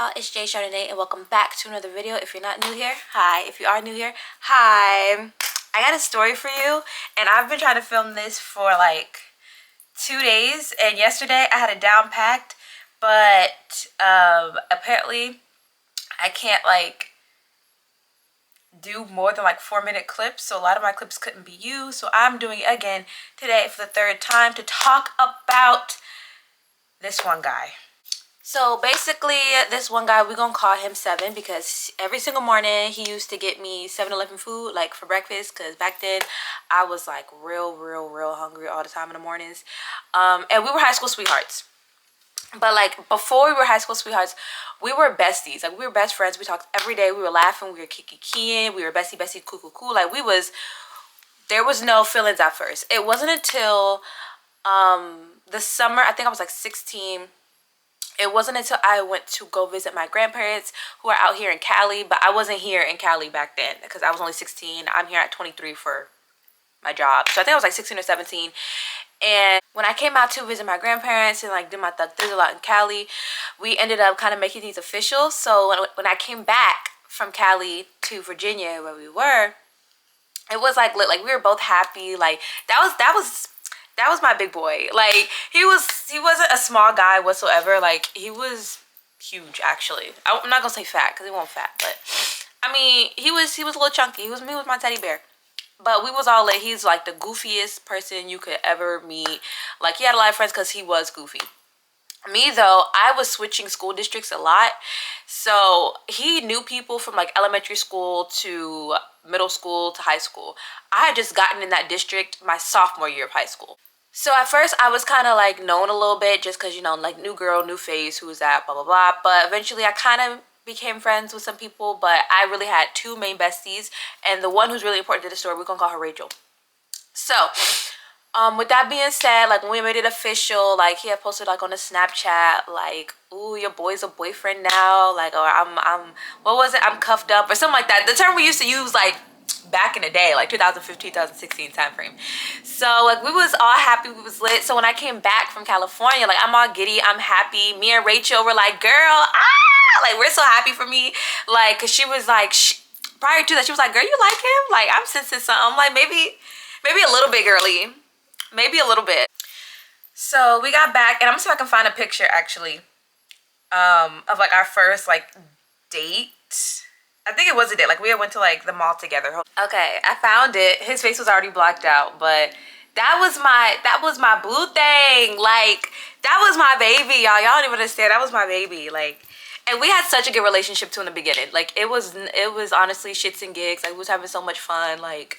y'all, it's Jay Chardonnay and welcome back to another video. If you're not new here, hi. If you are new here, hi. I got a story for you and I've been trying to film this for like 2 days, and yesterday I had it down packed, but apparently I can't like do more than like 4-minute clips, so a lot of my clips couldn't be used, so I'm doing it again today for the third time to talk about this one guy. So basically, this one guy, we're gonna call him Seven, because every single morning he used to get me 7-Eleven food like for breakfast, because back then I was like real hungry all the time in the mornings. And we were high school sweethearts, but like before we were high school sweethearts, we were besties. Like we were best friends. We talked every day. We were laughing, we were kiki-keying, we were bestie cool. Like there was no feelings at first. It wasn't until the summer, I think I was like 16. It wasn't until I went to go visit my grandparents, who are out here in Cali, but I wasn't here in Cali back then because I was only 16. I'm here at 23 for my job. So I think I was like 16 or 17. And when I came out to visit my grandparents and like did my thug thizzle out in Cali, we ended up kind of making these official. So when I came back from Cali to Virginia, where we were, it was like lit. Like we were both happy. Like that was my big boy. Like he wasn't a small guy whatsoever. Like he was huge, actually. I'm not gonna say fat because he wasn't fat, but I mean he was a little chunky. He was my teddy bear. But we was all lit. He's like the goofiest person you could ever meet. Like he had a lot of friends because he was goofy. Me though, I was switching school districts a lot, so he knew people from like elementary school to middle school to high school. I had just gotten in that district my sophomore year of high school. So at first I was kind of like known a little bit just because, you know, like new girl, new face, who's that, blah, blah, blah. But eventually I kind of became friends with some people, but I really had two main besties. And the one who's really important to the story, we're going to call her Rachel. So with that being said, like when we made it official, like he had posted like on a Snapchat, like, ooh, your boy's a boyfriend now. Like, or what was it? I'm cuffed up or something like that. The term we used to use like back in the day, like 2015, 2016 time frame. So like we was all happy, we was lit. So when I came back from California, like I'm all giddy, I'm happy. Me and Rachel were like, girl, like we're so happy for me. Like, cause she was like, prior to that, she was like, girl, you like him? Like I'm sensing something. I'm like, maybe a little bit, girly. Maybe a little bit. So we got back, and I'm gonna see if I can find a picture actually of like our first like date. I think it was a date. Like we went to like the mall together. Okay, I found it. His face was already blocked out, but that was my boo thing. Like that was my baby, y'all. Y'all don't even understand. That was my baby. Like, and we had such a good relationship too in the beginning. Like it was honestly shits and gigs. Like we was having so much fun. Like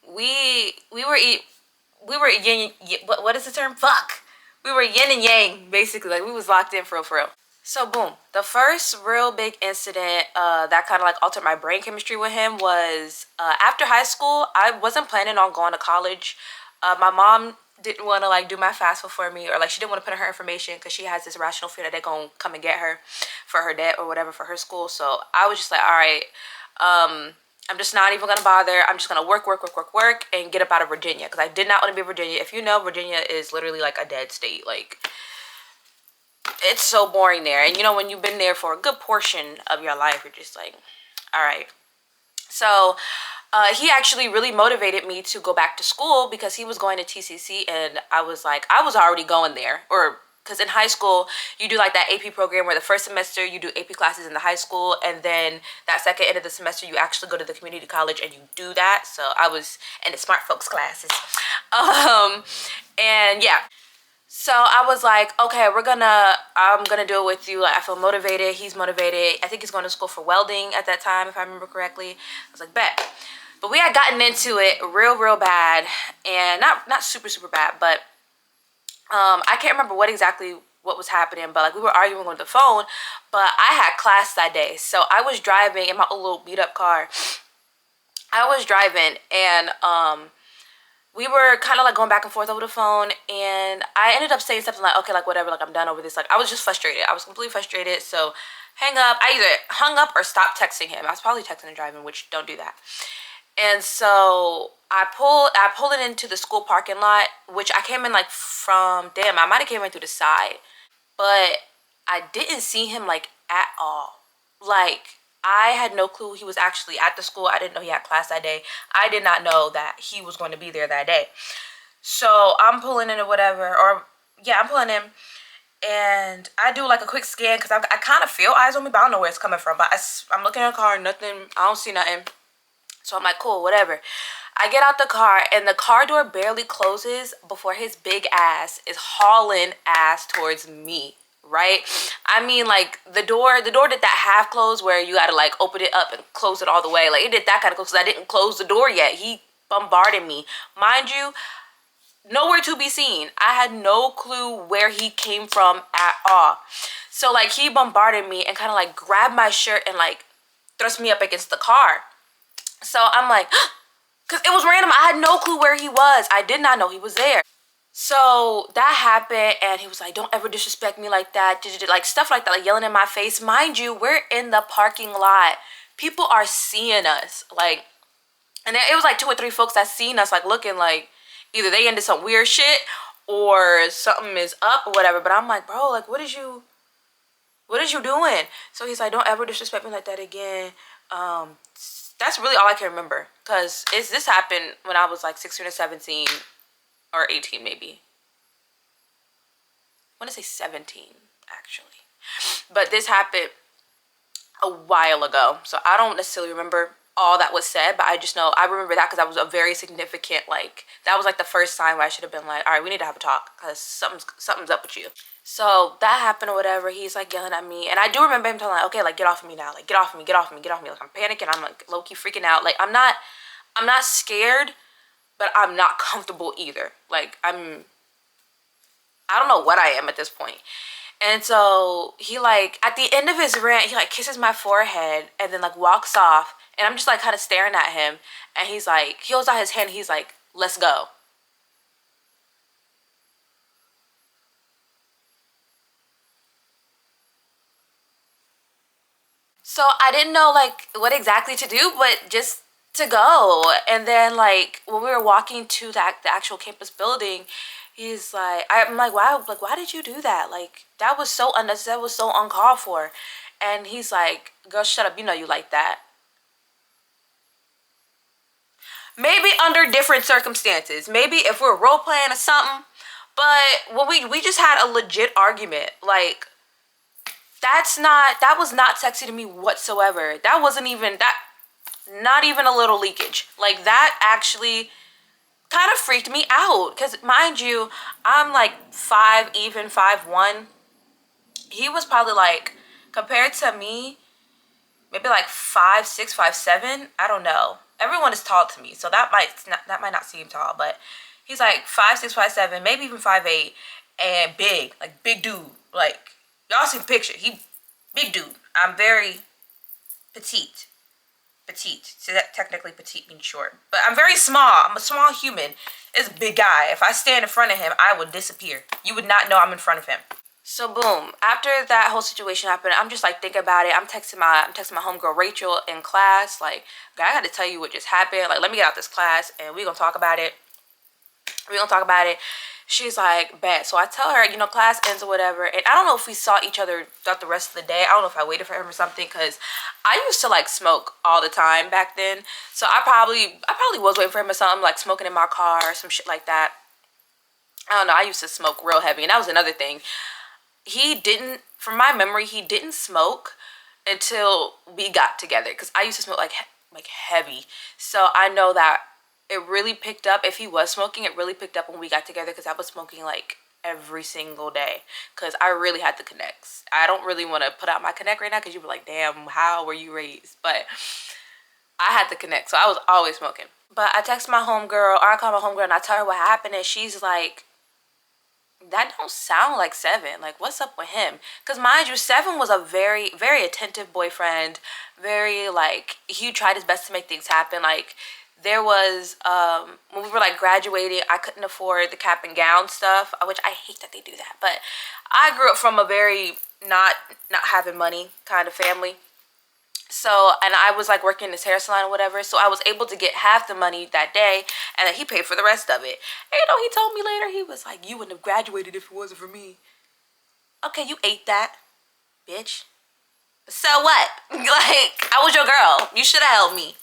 we were yin, what is the term? Fuck. We were yin and yang, basically. Like we was locked in for real. So boom, the first real big incident that kind of like altered my brain chemistry with him was after high school. I wasn't planning on going to college. My mom didn't want to like do my FAFSA for me, or like she didn't want to put in her information because she has this rational fear that they're gonna come and get her for her debt or whatever for her school. So I was just like, all right, I'm just not even gonna bother. I'm just gonna work and get up out of Virginia, because I did not want to be in Virginia. If you know, Virginia is literally like a dead state. Like it's so boring there, and you know, when you've been there for a good portion of your life, you're just like, all right. So he actually really motivated me to go back to school because he was going to TCC, and I was like, I was already going there, or because in high school you do like that AP program where the first semester you do AP classes in the high school, and then that second end of the semester you actually go to the community college and you do that. So I was in the smart folks classes, and yeah. So I was like, okay, I'm gonna do it with you. Like I feel motivated, he's motivated. I think he's going to school for welding at that time, if I remember correctly. I was like, bet. But we had gotten into it real bad, and not super bad, but I can't remember what was happening, but like we were arguing on the phone. But I had class that day, so I was driving in my little beat up car. I was driving, and we were kind of like going back and forth over the phone, and I ended up saying something like, okay, like whatever, like I'm done over this. Like I was just frustrated. I was completely frustrated. So hang up. I either hung up or stopped texting him. I was probably texting and driving, which don't do that. And so I pulled it into the school parking lot, which I came in like I might have came in through the side, but I didn't see him like at all. Like, I had no clue he was actually at the school. I didn't know he had class that day. I did not know that he was going to be there that day. So I'm pulling in or whatever, or yeah, I'm pulling in, and I do like a quick scan because I kind of feel eyes on me, but I don't know where it's coming from. But I'm looking in the car, nothing, I don't see nothing. So I'm like, cool, whatever. I get out the car, and the car door barely closes before his big ass is hauling ass towards me, right? I mean, like, the door did that half close where you gotta like open it up and close it all the way. Like, it did that kind of close because I didn't close the door yet. He bombarded me. Mind you, nowhere to be seen. I had no clue where he came from at all. So like, he bombarded me and kind of like grabbed my shirt and like thrust me up against the car. So I'm like, because it was random. I had no clue where he was. I did not know he was there. So that happened, and he was like, don't ever disrespect me like that. Like, stuff like that, like yelling in my face. Mind you, we're in the parking lot. People are seeing us. Like, and it was like 2 or 3 folks that seen us, like, looking like either they into some weird shit or something is up or whatever. But I'm like, bro, like, what is you doing? So he's like, don't ever disrespect me like that again. That's really all I can remember, because this happened when I was like 16 or 17 or 18 maybe. I want to say 17 actually, but this happened a while ago, so I don't necessarily remember all that was said, but I just know I remember that because that was a very significant, like, that was like the first time where I should have been like, all right, we need to have a talk because something's up with you. So that happened or whatever. He's like yelling at me, and I do remember him telling like, okay, like, get off of me now, like, get off of me, get off of me, get off of me. Like, I'm panicking, I'm like low-key freaking out. Like, I'm not scared, but I'm not comfortable either. Like, I don't know what I am at this point. And so he, like, at the end of his rant, he like kisses my forehead and then like walks off, and I'm just like kind of staring at him, and he's like, he holds out his hand, he's like, let's go. So I didn't know like what exactly to do, but just to go. And then like when we were walking to the actual campus building, he's like, I'm like, wow, like, why did you do that? Like, that was so unnecessary, that was so uncalled for. And he's like, girl, shut up, you know you like that. Maybe under different circumstances, maybe if we're role playing or something, but when we just had a legit argument. Like, that was not sexy to me whatsoever. That wasn't even that, not even a little leakage. Like, that actually kind of freaked me out, because mind you, I'm like 5, even 5'1". He was probably like, compared to me, maybe like 5'6", 5'7". I don't know. Everyone is tall to me, so that might not seem tall, but he's like 5'6", 5'7", maybe even 5'8", and big, like big dude. Like, y'all see the picture. He big dude. I'm very petite. So that technically petite means short, but I'm very small. I'm a small human. It's a big guy. If I stand in front of him, I would disappear. You would not know I'm in front of him. So boom, after that whole situation happened, I'm just like thinking about it. I'm texting my homegirl Rachel in class, like, I gotta tell you what just happened. Like, let me get out this class and we're gonna talk about it. She's like, bet. So I tell her, you know, class ends or whatever. And I don't know if we saw each other throughout the rest of the day. I don't know if I waited for him or something, because I used to like smoke all the time back then. So I probably was waiting for him or something, like smoking in my car or some shit like that. I don't know. I used to smoke real heavy, and that was another thing. He didn't, from my memory, he didn't smoke until we got together, because I used to smoke like heavy. So I know that it really picked up. If he was smoking, it really picked up when we got together, because I was smoking like every single day, because I really had the connects. I don't really want to put out my connect right now, because you were like, damn, how were you raised? But I had the connect, so I was always smoking. But I text my homegirl, or I call my homegirl, and I tell her what happened, and she's like, that don't sound like Seven. Like, what's up with him? Because mind you, Seven was a very, very attentive boyfriend. Very, like, he tried his best to make things happen. Like, there was, when we were, like, graduating, I couldn't afford the cap and gown stuff, which I hate that they do that. But I grew up from a very not having money kind of family. So, and I was like working in this hair salon or whatever, so I was able to get half the money that day, and then he paid for the rest of it. And you know, he told me later, he was like, you wouldn't have graduated if it wasn't for me. Okay, you ate that, bitch. So what? Like, I was your girl. You should have helped me.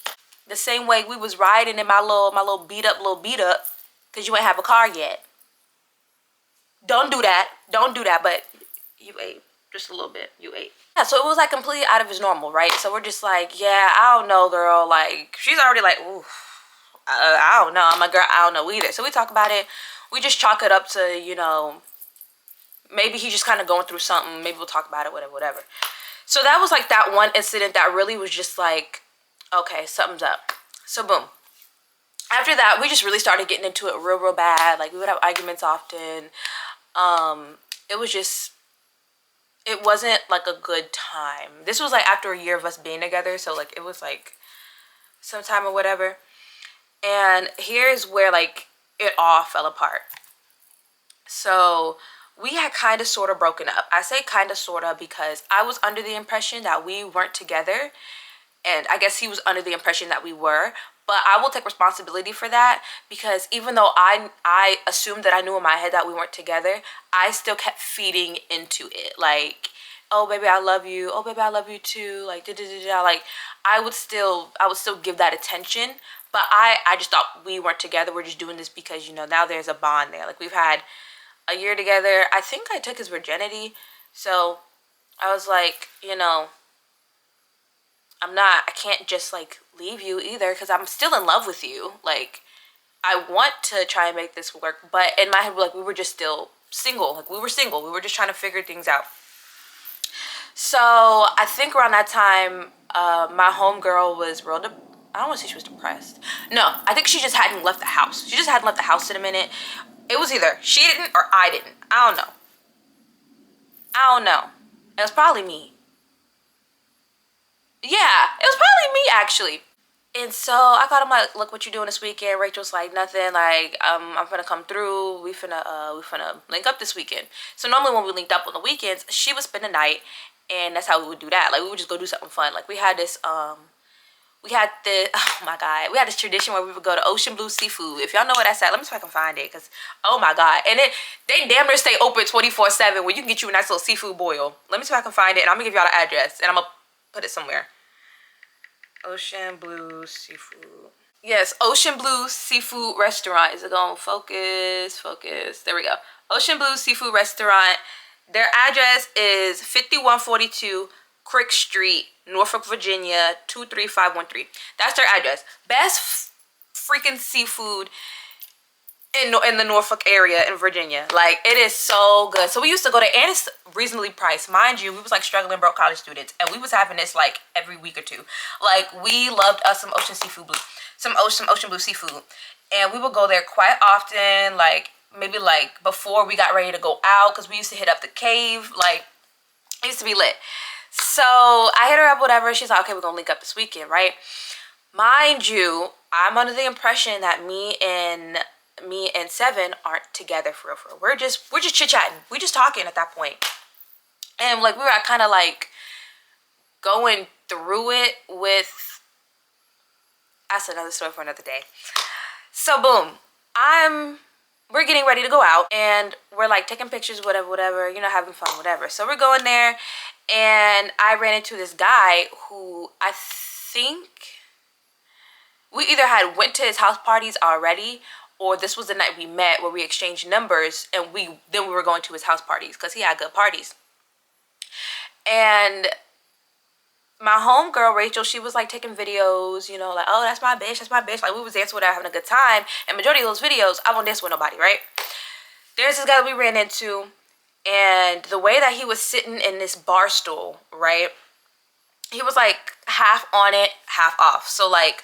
The same way we was riding in my little beat up, because you ain't have a car yet. Don't do that. Don't do that. But you ate just a little bit. You ate. Yeah, so it was like completely out of his normal, right? So we're just like, yeah, I don't know, girl. Like, she's already like, ooh, I don't know. I'm like, girl, I don't know either. So we talk about it. We just chalk it up to, you know, maybe he's just kind of going through something. Maybe we'll talk about it, whatever. So that was like that one incident that really was just like, okay, something's up. So boom. After that, we just really started getting into it real bad. Like, we would have arguments often. It was just, it wasn't like a good time. This was like after a year of us being together. So like, it was like sometime or whatever. And here's where like it all fell apart. So we had kind of sort of broken up. I say kind of sort of because I was under the impression that we weren't together. And I guess he was under the impression that we were. But I will take responsibility for that, because even though I assumed that I knew in my head that we weren't together, I still kept feeding into it. Like, oh baby, I love you. Oh baby, I love you too. Like, like I would still give that attention. But I just thought we weren't together. We're just doing this because, you know, now there's a bond there. Like, we've had a year together. I think I took his virginity. So I was like, you know, I can't just like leave you either, because I'm still in love with you. Like, I want to try and make this work, but in my head, like, we were just still single. Like, we were single. We were just trying to figure things out. So I think around that time, my homegirl was I don't want to say she was depressed. No, I think she just hadn't left the house. She just hadn't left the house in a minute. It was either she didn't or I didn't. I don't know. It was probably me. Yeah, it was probably me actually. And so I got him like, look, what you doing this weekend? Rachel's like, nothing. Like, I'm gonna come through. We finna link up this weekend. So normally when we linked up on the weekends, she would spend the night, and that's how we would do that. Like, we would just go do something fun. Like, we had this oh my god, we had this tradition where we would go to Ocean Blue Seafood. If y'all know where that's at, let me see if I can find it, because oh my god. And they damn near stay open 24/7 where you can get you a nice little seafood boil. Let me see if I can find it, and I'm gonna give y'all the address, and I'm gonna put it somewhere. Ocean Blue Seafood. Yes, Ocean Blue Seafood Restaurant. Is it going to focus? Focus. There we go. Ocean Blue Seafood Restaurant. Their address is 5142 Crick Street, Norfolk, Virginia, 23513. That's their address. Best freaking seafood in the Norfolk area in Virginia. Like, it is so good. So we used to go there, and it's reasonably priced. Mind you, we was like struggling broke college students, and we was having this like every week or two. Like, we loved us some some Ocean Blue Seafood. And we would go there quite often, like maybe like before we got ready to go out, because we used to hit up the cave. Like, it used to be lit. So I hit her up, whatever. She's like, okay, we're gonna link up this weekend, right? Mind you, I'm under the impression that me and Seven aren't together for real. We're just chit-chatting. We just talking at that point. And like, we were kind of like going through it with, that's another story for another day. So boom, we're getting ready to go out, and we're like taking pictures, whatever, you know, having fun, whatever. So we're going there, and I ran into this guy who I think we either went to his house parties already, or this was the night we met where we exchanged numbers, and then we were going to his house parties because he had good parties. And my homegirl Rachel, she was like taking videos, you know, like, oh, that's my bitch. Like, we was dancing with her, having a good time. And majority of those videos, I won't dance with nobody, right? There's this guy that we ran into, and the way that he was sitting in this bar stool, right? He was like half on it, half off. So like,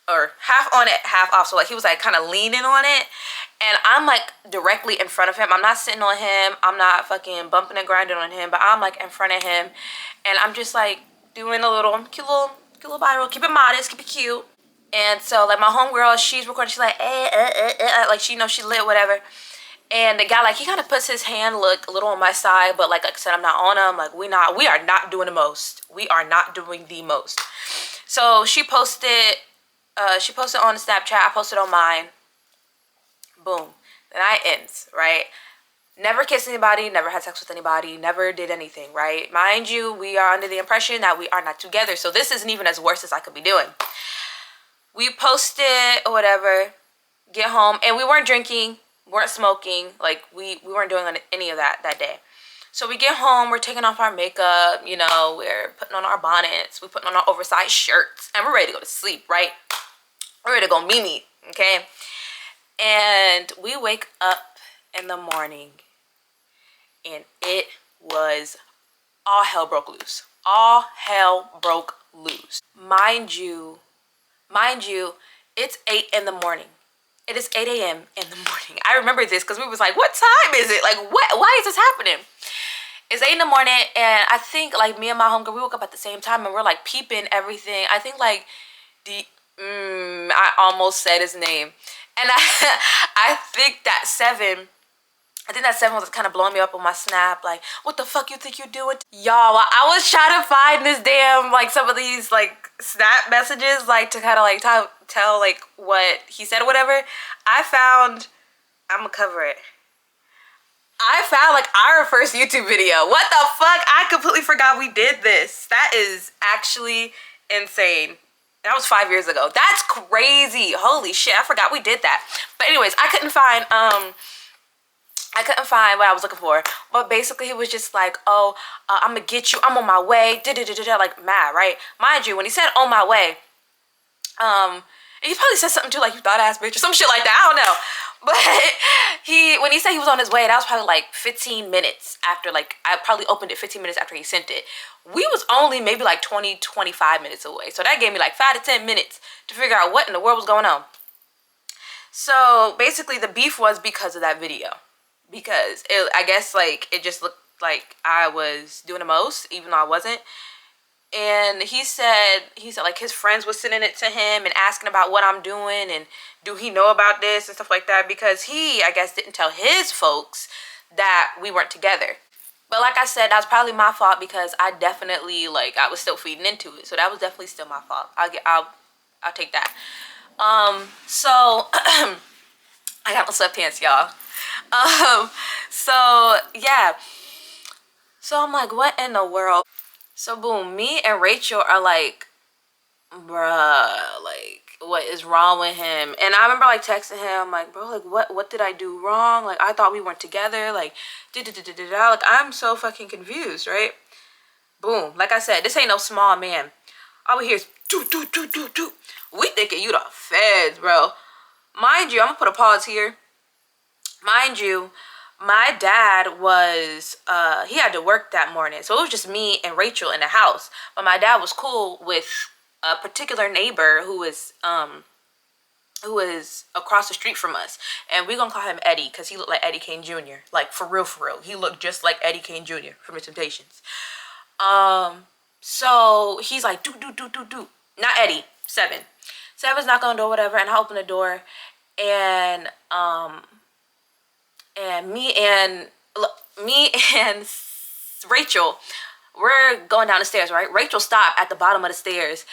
or half on it, half off. So like, he was like kind of leaning on it, and I'm like directly in front of him. I'm not sitting on him. I'm not fucking bumping and grinding on him, but I'm like in front of him, and I'm just like doing a little cute little body roll. Keep it modest, keep it cute. And so like, my homegirl, she's recording. She's like, like, she knows she lit, whatever. And the guy, like, he kind of puts his hand look a little on my side, but like I said, I'm not on him. Like, we are not doing the most. We are not doing the most. So she posted on Snapchat. I posted on mine. Boom. The night ends, right? Never kissed anybody, never had sex with anybody, never did anything, right? Mind you, we are under the impression that we are not together, so this isn't even as worse as I could be doing. We posted or whatever, get home, and we weren't drinking, weren't smoking, like we weren't doing any of that day. So we get home, we're taking off our makeup, you know, we're putting on our bonnets, we're putting on our oversized shirts, and we're ready to go to sleep, right? We're ready to go Mimi, okay? And we wake up in the morning, and it was all hell broke loose. All hell broke loose. Mind you, it's 8 in the morning. It is 8 a.m. in the morning. I remember this because we was like, what time is it? Like, what? Why is this happening? It's 8 in the morning, and I think, like, me and my homegirl, we woke up at the same time, and we're, like, peeping everything. I think, like, I almost said his name. And I think that 7 was kind of blowing me up on my snap, like, what the fuck you think you're doing? Y'all, I was trying to find this damn, like, some of these, like, snap messages, like, to kind of, like, tell, like, what he said or whatever. I'm gonna cover it. I found, like, our first YouTube video. What the fuck? I completely forgot we did this. That is actually insane. That was 5 years ago. That's crazy. Holy shit, I forgot we did that. But anyways, I couldn't find what I was looking for. But basically, he was just like, oh, I'm gonna get you. I'm on my way. Like, mad, right? Mind you, when he said on my way, he probably said something too, like, you thought ass bitch or some shit like that. I don't know. But when he said he was on his way, that was probably like 15 minutes after, like, I probably opened it 15 minutes after he sent it. We was only maybe like 20-25 minutes away. So that gave me like 5 to 10 minutes to figure out what in the world was going on. So basically the beef was because of that video. Because I guess, like, it just looked like I was doing the most, even though I wasn't. And he said like his friends was sending it to him and asking about what I'm doing and do he know about this and stuff like that, because he, I guess, didn't tell his folks that we weren't together. But like I said, that was probably my fault because I definitely, like, I was still feeding into it. So that was definitely still my fault. I'll take that. So I got my sweatpants, y'all. So yeah. So I'm like, what in the world? So boom, me and Rachel are like, bruh, like, what is wrong with him? And I remember, like, texting him, like, bro, like, what did I do wrong? Like, I thought we weren't together. Like, like, I'm so fucking confused, right? Boom. Like I said, this ain't no small man. All we hear is do. We thinking you the feds, bro. Mind you, I'm gonna put a pause here. Mind you, my dad was, he had to work that morning. So it was just me and Rachel in the house. But my dad was cool with a particular neighbor who is across the street from us. And we're going to call him Eddie because he looked like Eddie Kane Jr. Like, for real. He looked just like Eddie Kane Jr. from The Temptations. So he's like, do. Not Eddie, 7. 7's knocking on the door, whatever. And I open the door. And me and Rachel, we're going down the stairs, right? Rachel stopped at the bottom of the stairs,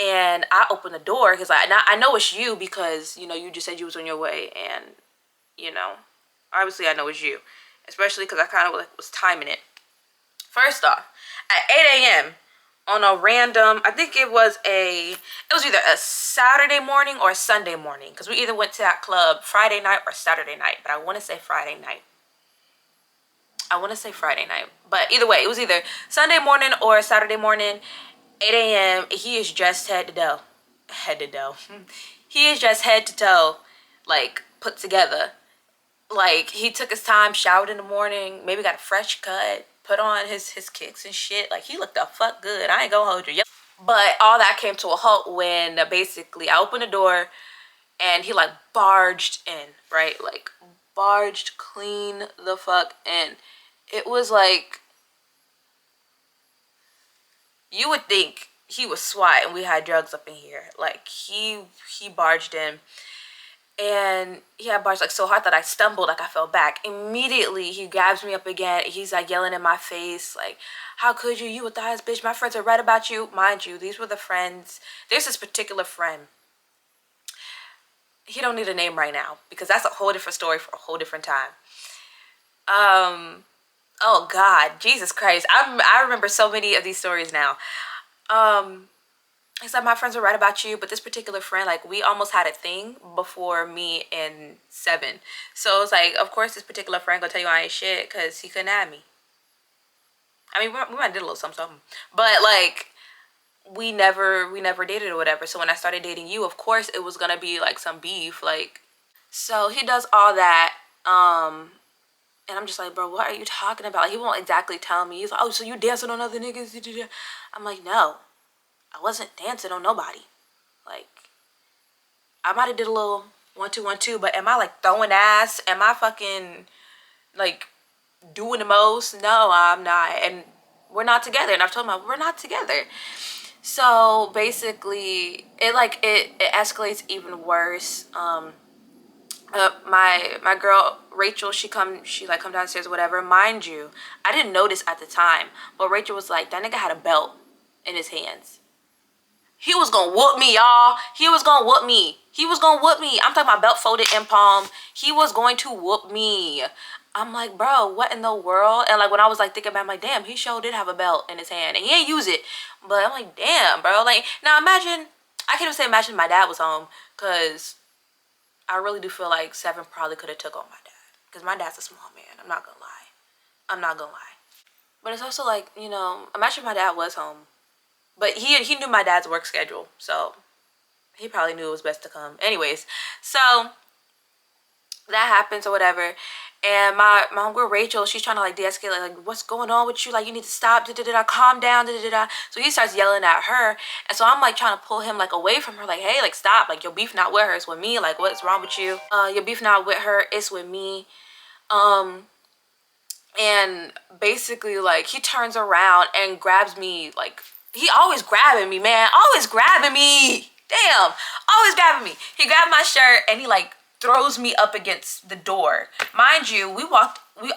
and I opened the door because I know it's you because, you know, you just said you was on your way, and, you know, obviously I know it's you, especially because I kind of, like, was timing it. First off, at 8 a.m. on a random, I think it was either a Saturday morning or a Sunday morning, because we either went to that club Friday night or Saturday night, but I want to say Friday night. But either way, it was either Sunday morning or Saturday morning, 8 a.m. He is just head to toe. He is just head to toe, like, put together. Like, he took his time, showered in the morning, maybe got a fresh cut, put on his kicks and shit. Like, he looked the fuck good. I ain't gonna hold you. But all that came to a halt when basically I opened the door and he, like, barged in, right? Like, barged clean the fuck in. It was like, you would think he was SWAT and we had drugs up in here. Like, he barged in. And he had barged, like, so hard that I stumbled, like, I fell back. Immediately, he grabs me up again. He's, like, yelling in my face, like, how could you? You a thighs bitch. My friends are right about you. Mind you, these were the friends. There's this particular friend. He don't need a name right now because that's a whole different story for a whole different time. Oh God, Jesus Christ. I remember so many of these stories now. It's like my friends were right about you, but this particular friend, like, we almost had a thing before me and Seven. So it's like, of course, this particular friend gonna tell you I ain't shit because he couldn't have me. I mean, we might have did a little something, but like, we never dated or whatever. So when I started dating you, of course, it was gonna be like some beef, like. So he does all that, and I'm just like, bro, what are you talking about? Like, he won't exactly tell me. He's like, oh, so you dancing on other niggas? I'm like, no, I wasn't dancing on nobody. Like, I might have did a little 1-2-1-2, but am I like throwing ass? Am I fucking like doing the most? No, I'm not. And we're not together. And I've told him we're not together. So basically, it escalates even worse. My girl Rachel, she come downstairs or whatever. Mind you, I didn't notice at the time, but Rachel was like, that nigga had a belt in his hands. He was gonna whoop me, y'all. He was gonna whoop me. He was gonna whoop me. I'm talking about belt folded in palm. He was going to whoop me. I'm like, bro, what in the world? And like, when I was like thinking about it, I'm like, damn, he sure did have a belt in his hand and he ain't use it. But I'm like, damn, bro. Like, now imagine, I can't even say imagine my dad was home, because I really do feel like Seven probably could have took on my dad, because my dad's a small man. I'm not gonna lie. I'm not gonna lie. But it's also like, you know, imagine my dad was home. But he knew my dad's work schedule, so he probably knew it was best to come. Anyways, so that happens or whatever. And my homegirl Rachel, she's trying to like de-escalate, like, what's going on with you? Like, you need to stop, calm down, So he starts yelling at her. And so I'm like trying to pull him like away from her, like, hey, like, stop. Like, your beef not with her, it's with me. Like, what's wrong with you? Your beef not with her, it's with me. And basically, like, he turns around and grabs me. Like, he always grabbing me, man. Always grabbing me. Damn. Always grabbing me. He grabbed my shirt and he like throws me up against the door. Mind you, we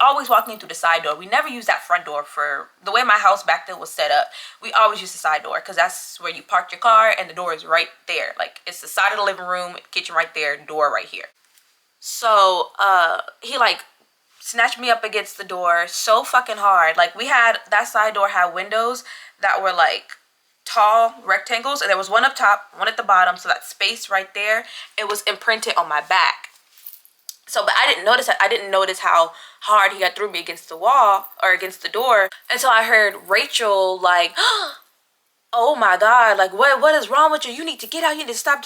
always walked in through the side door. We never used that front door. For the way my house back then was set up, we always used the side door, because that's where you park your car and the door is right there. Like, it's the side of the living room, kitchen right there, door right here. So he like snatched me up against the door so fucking hard. Like, that side door had windows that were like tall rectangles, and there was one up top, one at the bottom. So that space right there, it was imprinted on my back. So, but I didn't notice how hard he got through me against the wall or against the door until I heard Rachel like, oh my God, like, what is wrong with you? You need to get out. You need to stop.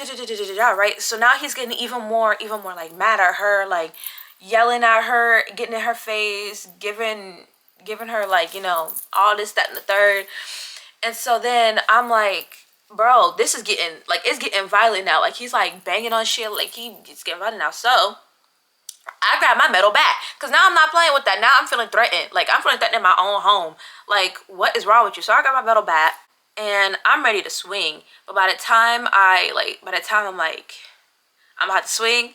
Right. So now he's getting even more like mad at her, like yelling at her, getting in her face, giving her like, you know, all this, that, and the third. And so then I'm like, bro, this is getting like, it's getting violent now. Like, he's like banging on shit, like he's getting violent now. So I grabbed my metal bat, because now I'm not playing with that. Now I'm feeling threatened. Like, I'm feeling threatened in my own home. Like, what is wrong with you? So I got my metal bat and I'm ready to swing. But by the time I'm like, I'm about to swing,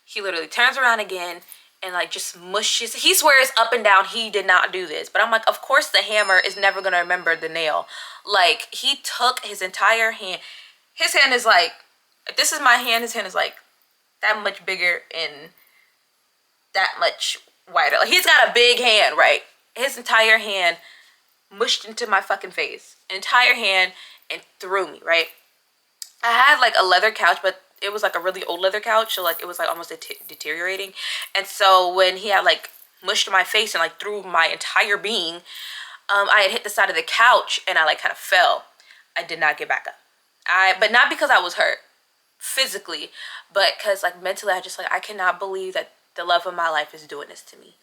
he literally turns around again and like just mushes. He swears up and down he did not do this. But I'm like, of course the hammer is never gonna remember the nail. Like, he took his entire hand. His hand is like, if this is my hand, his hand is like that much bigger and that much wider. Like, he's got a big hand, right? His entire hand mushed into my fucking face. Entire hand, and threw me, right? I had like a leather couch, but it was like a really old leather couch, so like it was like almost deteriorating. And so when he had like mushed my face and like threw my entire being, I had hit the side of the couch and I like kind of fell. I did not get back up. But not because I was hurt physically, but because like mentally I just like, I cannot believe that the love of my life is doing this to me.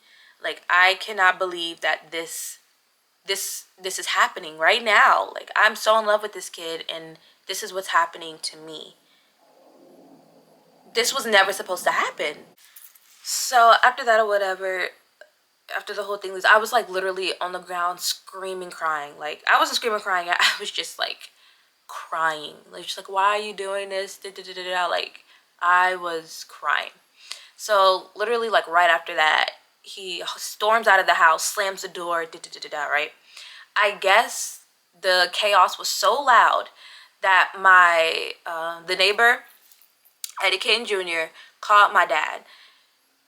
Like, I cannot believe that this is happening right now. Like, I'm so in love with this kid and this is what's happening to me. This was never supposed to happen. So after that or whatever, after the whole thing was, I was like literally on the ground screaming, crying. Like, I wasn't screaming, crying. I was just like crying. Like, just like, why are you doing this? Like, I was crying. So literally like right after that, he storms out of the house, slams the door, right? I guess the chaos was so loud that the neighbor, Eddie Kane Jr., called my dad.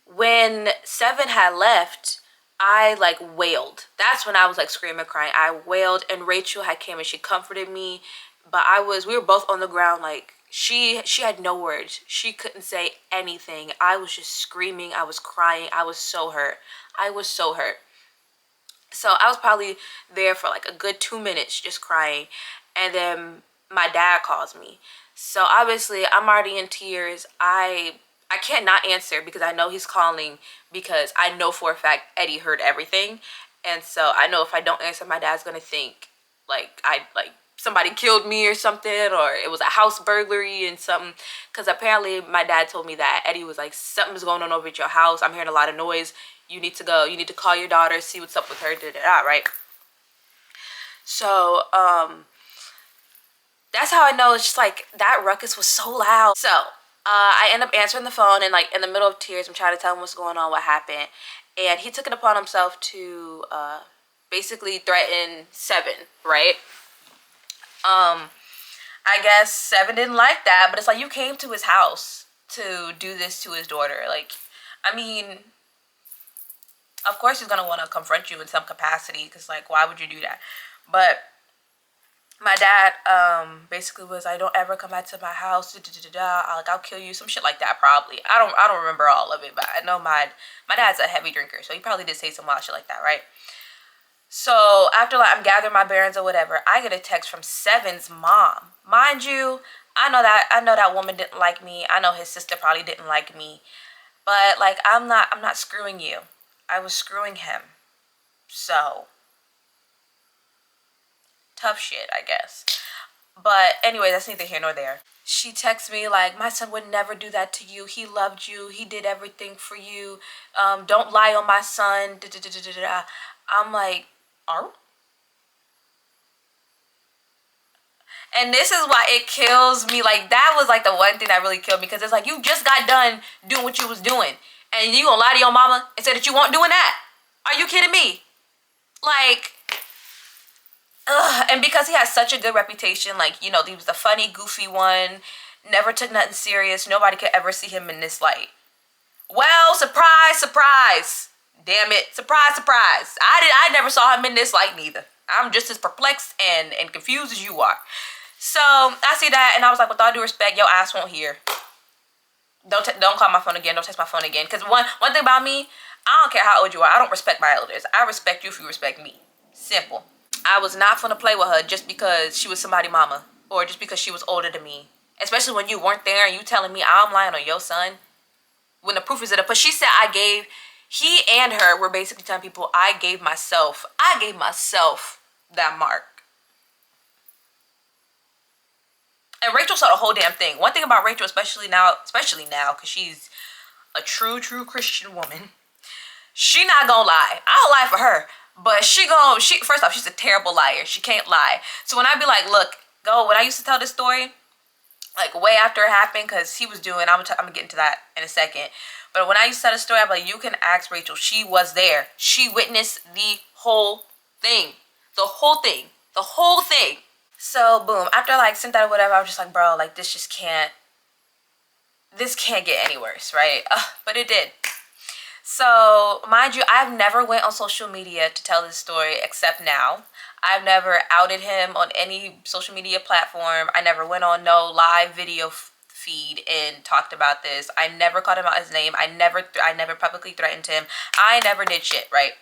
When Seven had left, I like wailed. That's when I was like screaming, crying. I wailed, and Rachel had came and she comforted me, but we were both on the ground. Like she had no words. She couldn't say anything. I was just screaming. I was crying. I was so hurt. I was so hurt. So I was probably there for like a good 2 minutes just crying, and then my dad calls me. So obviously I'm already in tears. I can't not answer because I know he's calling, because I know for a fact Eddie heard everything. And so I know if I don't answer, my dad's gonna think like somebody killed me or something, or it was a house burglary and something. Because apparently my dad told me that Eddie was like, something's going on over at your house. I'm hearing a lot of noise. You need to go. You need to call your daughter, see what's up with her, right? So, that's how I know. It's just like that ruckus was so loud. So, I end up answering the phone, and like in the middle of tears, I'm trying to tell him what's going on, what happened. And he took it upon himself to basically threaten Seven, right? I guess Seven didn't like that, but it's like, you came to his house to do this to his daughter. Like, I mean, of course he's gonna want to confront you in some capacity, because like, why would you do that? But my dad basically was like, don't ever come back to my house, I'll kill you, some shit like that. Probably, I don't remember all of it, but I know my dad's a heavy drinker, so he probably did say some wild shit like that, right? So after like I'm gathering my bearings or whatever, I get a text from Seven's mom. Mind you, I know that woman didn't like me. I know his sister probably didn't like me, but like, I'm not screwing you. I was screwing him. So tough shit, I guess. But anyway, that's neither here nor there. She texts me like, my son would never do that to you. He loved you. He did everything for you. Don't lie on my son. I'm like, oh. And this is why it kills me. Like, that was like the one thing that really killed me, because it's like, you just got done doing what you was doing, and you gonna lie to your mama and say that you weren't doing that? Are you kidding me? Like, ugh. And because he has such a good reputation, like, you know, he was the funny, goofy one, never took nothing serious. Nobody could ever see him in this light. Well, surprise, surprise. Damn it. Surprise, surprise. I never saw him in this light neither. I'm just as perplexed and confused as you are. So I see that, and I was like, with all due respect, your ass won't hear. Don't call my phone again. Don't text my phone again. Because one thing about me, I don't care how old you are. I don't respect my elders. I respect you if you respect me. Simple. I was not gonna play with her just because she was somebody's mama, or just because she was older than me. Especially when you weren't there and you telling me I'm lying on your son, when the proof is in it. But she said he and her were basically telling people I gave myself that mark. And Rachel saw the whole damn thing. One thing about Rachel, especially now, because she's a true Christian woman, she not gonna lie. I'll lie for her, but first off, she's a terrible liar. She can't lie. So when I be like, look, when I used to tell this story, like way after it happened, because he was doing, I'm gonna get into that in a second. But when I used to tell the story, I'm like, you can ask Rachel. She was there. She witnessed the whole thing. The whole thing. The whole thing. So, boom. After, like, sent that or whatever, I was just like, bro, like, this can't get any worse, right? But it did. So, mind you, I've never went on social media to tell this story except now. I've never outed him on any social media platform. I never went on no live video feed and talked about this. I never called him out his name. I never publicly threatened him. I never did shit, right?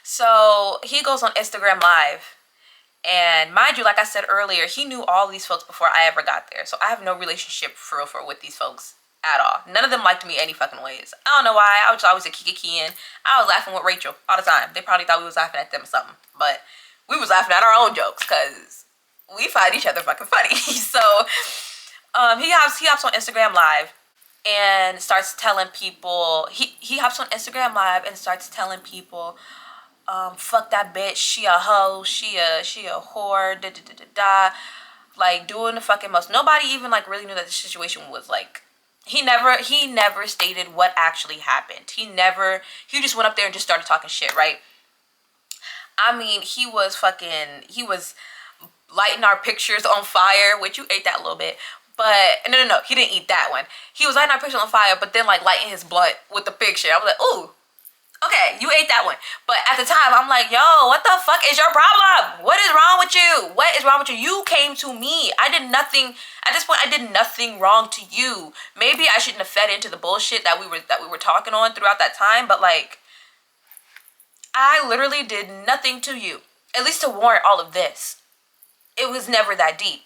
So he goes on Instagram Live, and mind you, like I said earlier, he knew all these folks before I ever got there. So I have no relationship for real with these folks at all. None of them liked me any fucking ways. I don't know why. I was always a kiki-kikiing. I was laughing with Rachel all the time. They probably thought we was laughing at them or something, but we was laughing at our own jokes because we find each other fucking funny. So he hops on Instagram Live and starts telling people, he hops on Instagram Live and starts telling people, fuck that bitch, she a hoe, she a whore, like doing the fucking most. Nobody even like really knew that the situation was like, he never stated what actually happened. He just went up there and just started talking shit, right? I mean, he was lighting our pictures on fire, which you ate that a little bit. But no, he didn't eat that one. He was lighting our picture on fire, but then like lighting his blunt with the picture. I was like, ooh, Okay, you ate that one. But at the time, I'm like, yo, what the fuck is your problem? What is wrong with you? What is wrong with you? You came to me. I did nothing. At this point, I did nothing wrong to you. Maybe I shouldn't have fed into the bullshit that we were talking on throughout that time. But like, I literally did nothing to you. At least to warrant all of this. It was never that deep.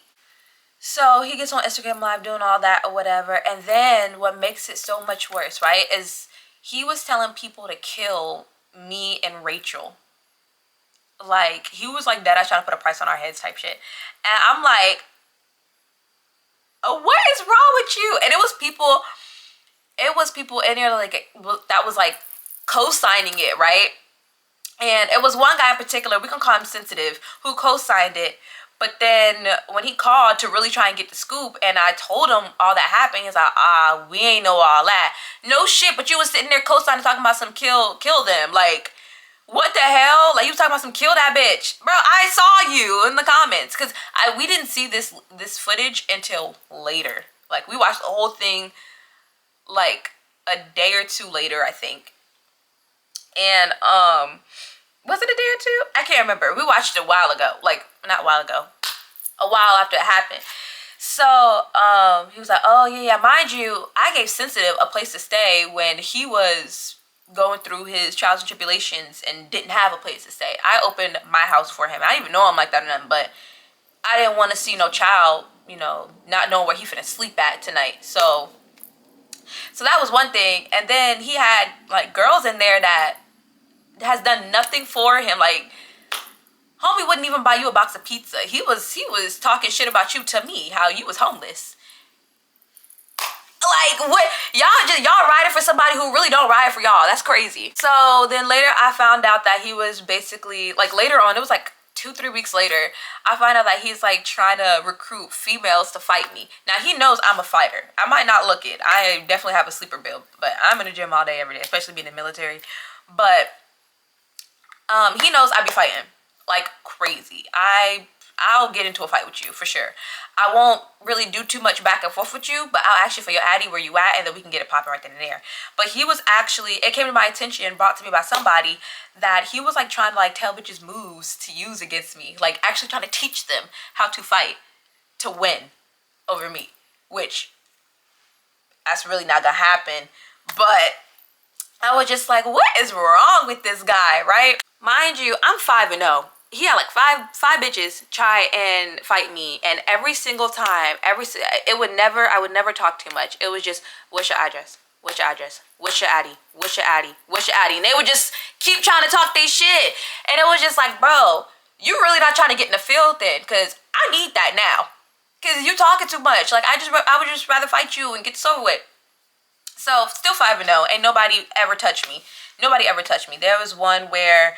So he gets on Instagram Live doing all that or whatever. And then what makes it so much worse, right, is he was telling people to kill me and Rachel. Like, he was like that. I trying to put a price on our heads type shit. And I'm like, oh, what is wrong with you? And it was people in there like that was like co-signing it, right? And it was one guy in particular, we can call him Sensitive, who co-signed it. But then when he called to really try and get the scoop, and I told him all that happened, he's like, we ain't know all that. No shit, but you was sitting there co-signing talking about some kill them. Like, what the hell? Like, you was talking about some kill that bitch. Bro, I saw you in the comments. Because we didn't see this footage until later. Like, we watched the whole thing, like, a day or two later, I think. And, was it a day or two? I can't remember. We watched it a while ago. Like, not a while ago. A while after it happened. So, he was like, oh, yeah. Mind you, I gave Sensitive a place to stay when he was going through his trials and tribulations and didn't have a place to stay. I opened my house for him. I didn't even know him like that or nothing, but I didn't want to see no child, you know, not knowing where he finna sleep at tonight. So that was one thing. And then he had, like, girls in there that has done nothing for him. Like, homie wouldn't even buy you a box of pizza. He was talking shit about you to me, how you was homeless. Like, what? Y'all riding for somebody who really don't ride for y'all. That's crazy. So then later I found out that he was basically, like, later on, it was like 2-3 weeks later, I find out that he's like trying to recruit females to fight me. Now, he knows I'm a fighter. I might not look it. I definitely have a sleeper build, but I'm in the gym all day, every day, especially being in the military. But he knows I be fighting like crazy. I'll get into a fight with you for sure. I won't really do too much back and forth with you, but I'll ask you for your addy, where you at, and then we can get it popping right then and there. But he was actually, it came to my attention, brought to me by somebody, that he was like trying to like tell bitches moves to use against me. Like actually trying to teach them how to fight to win over me, which that's really not gonna happen. But I was just like, what is wrong with this guy, right? Mind you, I'm 5-0. He had like five bitches try and fight me, and every single time, I would never talk too much. It was just, what's your address? What's your address? What's your addy? What's your addy? What's your addy? And they would just keep trying to talk their shit. And it was just like, bro, you really not trying to get in the field then, because I need that now. Because you talking too much. Like, I would just rather fight you and get this over with. So, still 5-0. Ain't nobody ever touched me. Nobody ever touched me. There was one where,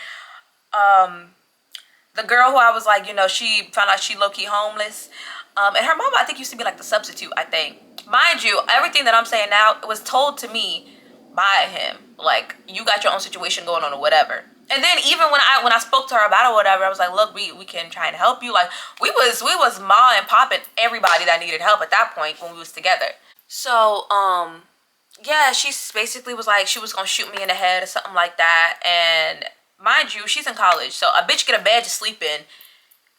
the girl who I was like, you know, she found out she low-key homeless. And her mama, I think, used to be like the substitute, I think. Mind you, everything that I'm saying now, it was told to me by him. Like, you got your own situation going on or whatever. And then even when I spoke to her about it or whatever, I was like, look, we can try and help you. Like, we was ma and popping everybody that needed help at that point when we was together. So, yeah, she basically was like, she was gonna shoot me in the head or something like that. And mind you, she's in college, so a bitch get a bed to sleep in,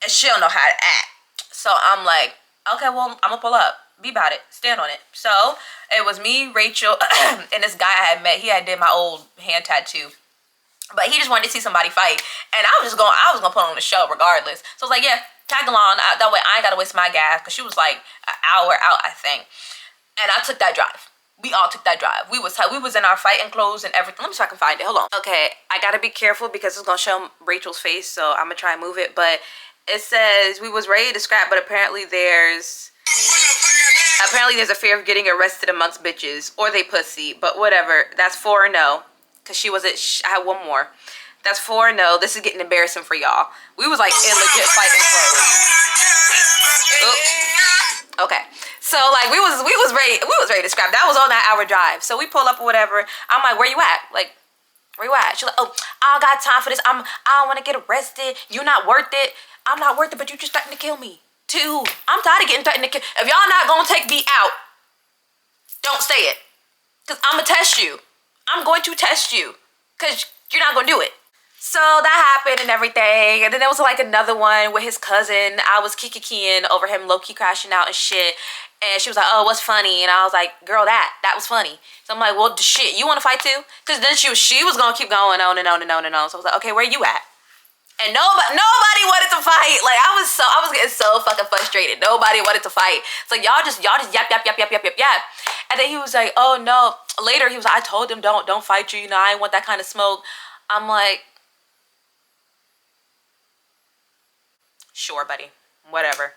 and she don't know how to act. So I'm like, okay, well, I'm gonna pull up. Be about it. Stand on it. So it was me, Rachel, and this guy I had met. He had did my old hand tattoo, but he just wanted to see somebody fight, and I was gonna put on the show regardless. So I was like, yeah, tag along. That way I ain't gotta waste my gas, because she was like an hour out, I think, and I took that drive. We all took that drive. We was in our fighting clothes and everything. Let me see if I can find it. Hold on. Okay, I gotta be careful because it's gonna show Rachel's face, so I'm gonna try and move it. But it says we was ready to scrap, but apparently there's a fear of getting arrested amongst bitches, or they pussy. But whatever. That's 4-0. Cause she wasn't. I had one more. That's 4-0. This is getting embarrassing for y'all. We was like in legit fighting clothes. Oops. Okay. So like we was ready to scrap. That was on that hour drive. So we pull up or whatever. I'm like, where you at? Like, where you at? She's like, oh, I don't got time for this. I don't want to get arrested. You're not worth it. I'm not worth it, but you just threatening to kill me too. I'm tired of getting threatened to kill. If y'all not gonna take me out, don't say it. Cause I'ma test you. I'm going to test you. because you're not gonna do it. So that happened and everything. And then there was like another one with his cousin. I was kikiing over him low-key crashing out and shit. And she was like, oh, what's funny? And I was like, girl, that was funny. So I'm like, well, shit, you want to fight too? Because then she was going to keep going on and on and on and on. So I was like, okay, where you at? And nobody wanted to fight. Like, I was getting so fucking frustrated. Nobody wanted to fight. It's like, y'all just yap. And then he was like, oh, no. Later, he was like, I told him, don't fight you. You know, I ain't want that kind of smoke. I'm like, sure, buddy. Whatever.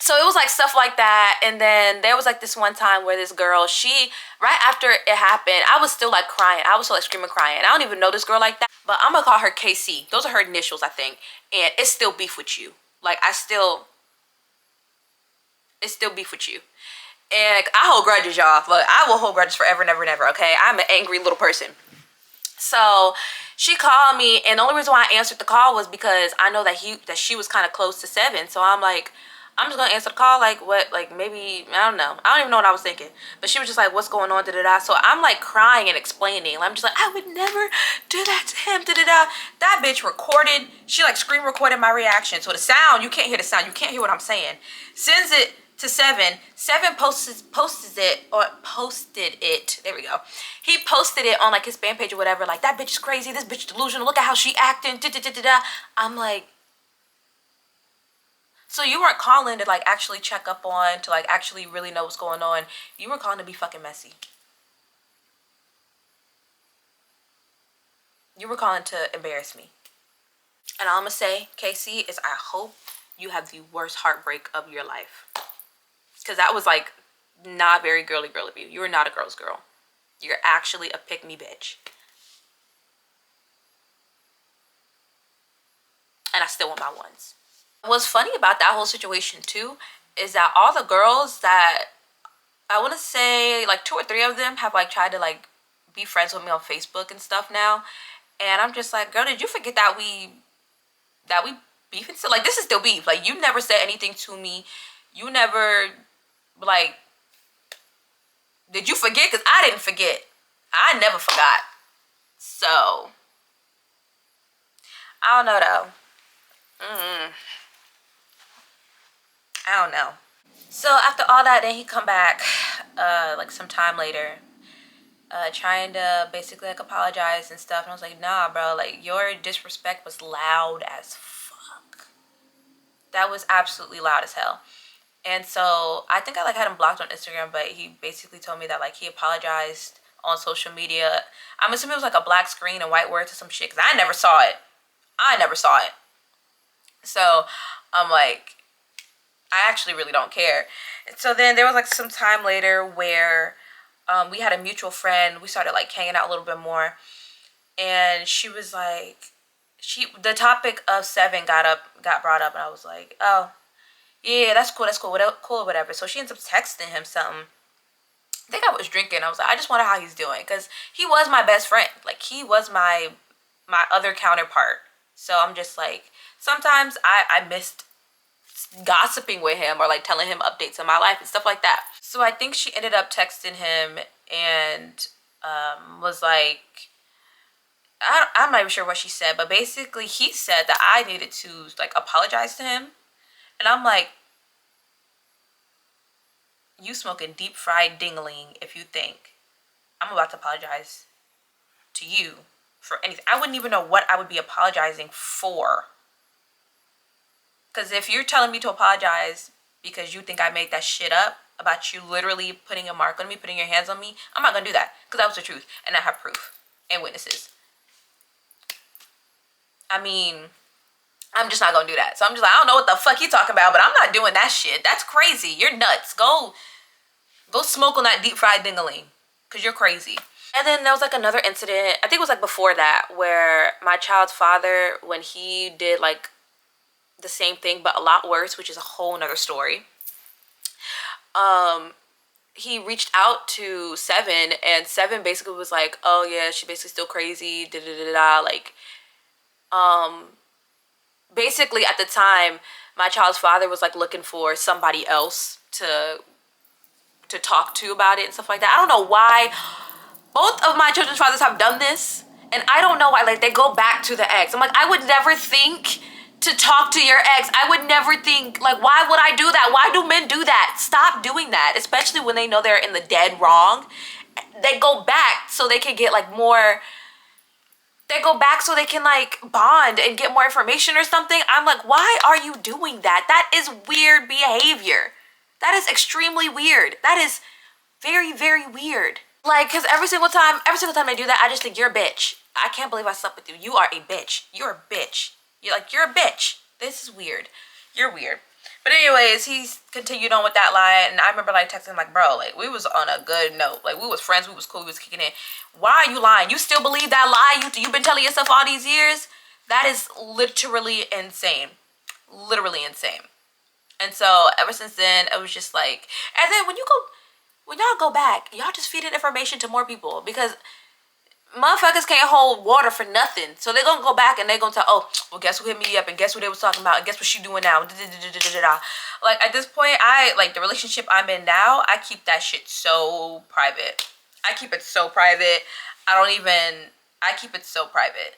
So it was like stuff like that. And then there was like this one time where this girl, right after it happened, I was still like crying. I was still like screaming, crying. I don't even know this girl like that, but I'm gonna call her KC. Those are her initials, I think. And it's still beef with you. Like, it's still beef with you. And I hold grudges, y'all. Look, I will hold grudges forever and ever and ever, okay? I'm an angry little person. So she called me, and the only reason why I answered the call was because I know that she was kind of close to 7. So I'm like, I'm just gonna answer the call, like, what, like, maybe, I don't know. I don't even know what I was thinking. But she was just like, what's going on, da-da-da. So I'm like crying and explaining. I'm just like, I would never do that to him, da-da-da. That bitch recorded, she like screen recorded my reaction. So the sound, you can't hear the sound. You can't hear what I'm saying. Sends it to 7. 7 posted it. There we go. He posted it on like his fan page or whatever. Like, that bitch is crazy. This bitch delusional. Look at how she acting. Da-da-da-da-da. I'm like, so you weren't calling to like actually check up on, to like actually really know what's going on. You were calling to be fucking messy. You were calling to embarrass me. And all I'm gonna say, Casey, is I hope you have the worst heartbreak of your life. Because that was like not very girly girl of you. You were not a girl's girl. You're actually a pick-me bitch. And I still want my ones. What's funny about that whole situation too is that all the girls that, I want to say like 2 or 3 of them have like tried to like be friends with me on Facebook and stuff now. And I'm just like, girl, did you forget that we beef and stuff? Like, this is still beef. Like, you never said anything to me. You never, like, did you forget? Because I didn't forget. I never forgot. So, I don't know though. I don't know. So after all that, then he come back like some time later, trying to basically like apologize and stuff. And I was like, nah, bro, like, your disrespect was loud as fuck. That was absolutely loud as hell. And so I think I like had him blocked on Instagram, but he basically told me that like he apologized on social media. I'm assuming it was like a black screen and white words or some shit, because I never saw it. So I'm like, I actually really don't care. And so then there was like some time later where we had a mutual friend. We started like hanging out a little bit more, and she was like, the topic of 7 got brought up, and I was like, oh yeah, that's cool, whatever. So she ends up texting him something. I think I was drinking. I was like, I just wonder how he's doing, because he was my best friend. Like, he was my other counterpart. So I'm just like, sometimes I missed gossiping with him or like telling him updates in my life and stuff like that. So I think she ended up texting him and was like, I'm not even sure what she said, but basically he said that I needed to like apologize to him. And I'm like, you smoking deep fried dingling if you think I'm about to apologize to you for anything. I wouldn't even know what I would be apologizing for. Because if you're telling me to apologize because you think I made that shit up about you literally putting a mark on me, putting your hands on me, I'm not going to do that, because that was the truth. And I have proof and witnesses. I mean, I'm just not going to do that. So I'm just like, I don't know what the fuck you talking about, but I'm not doing that shit. That's crazy. You're nuts. Go smoke on that deep fried dingling, because you're crazy. And then there was like another incident, I think it was like before that, where my child's father, when he did like the same thing but a lot worse, which is a whole nother story, he reached out to 7, and 7 basically was like, oh yeah, she's basically still crazy, da da da da. Like, basically at the time my child's father was like looking for somebody else to talk to about it and stuff like that. I don't know why Both of my children's fathers have done this, and I don't know why. Like, they go back to the ex. I'm like, I would never think to talk to your ex. I would never think, like, why would I do that? Why do men do that? Stop doing that, especially when they know they're in the dead wrong. They go back so they can get, like, more... They go back so they can, like, bond and get more information or something. I'm like, why are you doing that? That is weird behavior. That is extremely weird. That is very, very weird. Like, because every single time they do that, I just think, you're a bitch. I can't believe I slept with you. You are a bitch. You're a bitch. You're a bitch. This is weird. You're weird. But anyways, he continued on with that lie, and I remember, like, texting him, like, bro, like, we was on a good note. Like, we was friends, we was cool, we was kicking in. Why are you lying? You still believe that lie you've been telling yourself all these years? That is literally insane. Literally insane. And so, ever since then, it was just like... And then when y'all go back, y'all just feeding information to more people, because... motherfuckers can't hold water for nothing. So they're gonna go back and they're gonna tell, oh, well, guess who hit me up, and guess what they was talking about, and guess what she doing now. Like, at this point, like, the relationship I'm in now, I keep that shit so private. I keep it so private. I keep it so private.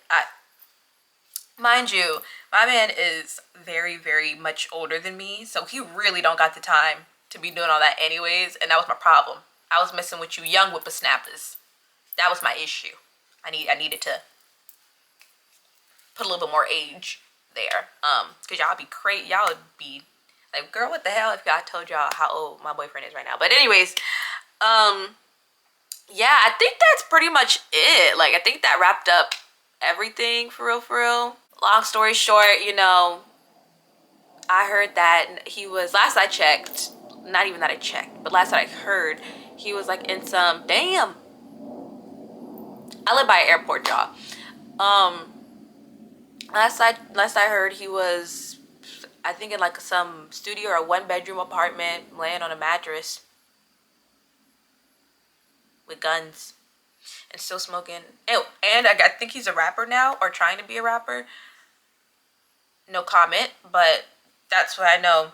Mind you, my man is very, very much older than me, so he really don't got the time to be doing all that anyways, and that was my problem. I was messing with you young whippersnappers. That was my issue. I needed to put a little bit more age there. Cause y'all be crazy. Y'all would be like, girl, what the hell if I told y'all how old my boyfriend is right now. But anyways, yeah, I think that's pretty much it. Like, I think that wrapped up everything for real, for real. Long story short, you know, I heard that he was, last I checked, not even that I checked, but last I heard, he was like in some, damn. I live by an airport, y'all. Last I heard, he was, I think, in like some studio or a 1-bedroom apartment, laying on a mattress with guns and still smoking. Ew. And I think he's a rapper now, or trying to be a rapper. No comment, but that's what I know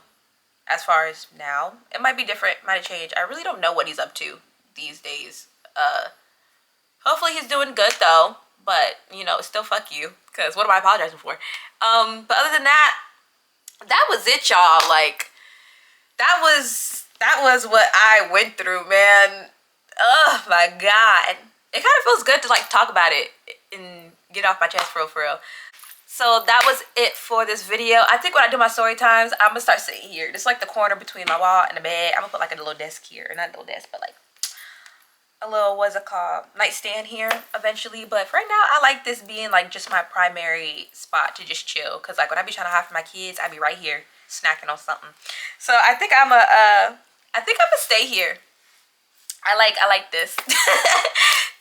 as far as now. It might be different, might have changed. I really don't know what he's up to these days. Hopefully he's doing good though, but you know, still fuck you, because what am I apologizing for? But other than that, that was it, y'all. Like, that was what I went through, man. Oh my god. It kind of feels good to like talk about it and get off my chest for real. So that was it for this video. I think when I do my story times, I'm gonna start sitting here. Just like the corner between my wall and the bed. I'm gonna put like a little desk here. Or not a little desk, but like a little, what's it called, nightstand here eventually. But for right now, I like this being like just my primary spot to just chill, because like when I be trying to hide from my kids, I be right here snacking on something. So I think I'm gonna stay here. I like this.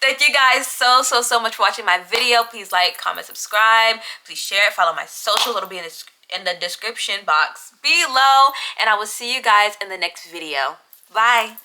Thank you guys so much for watching my video. Please like, comment, subscribe. Please share it. Follow my socials. It'll be in the description box below, and I will see you guys in the next video. Bye.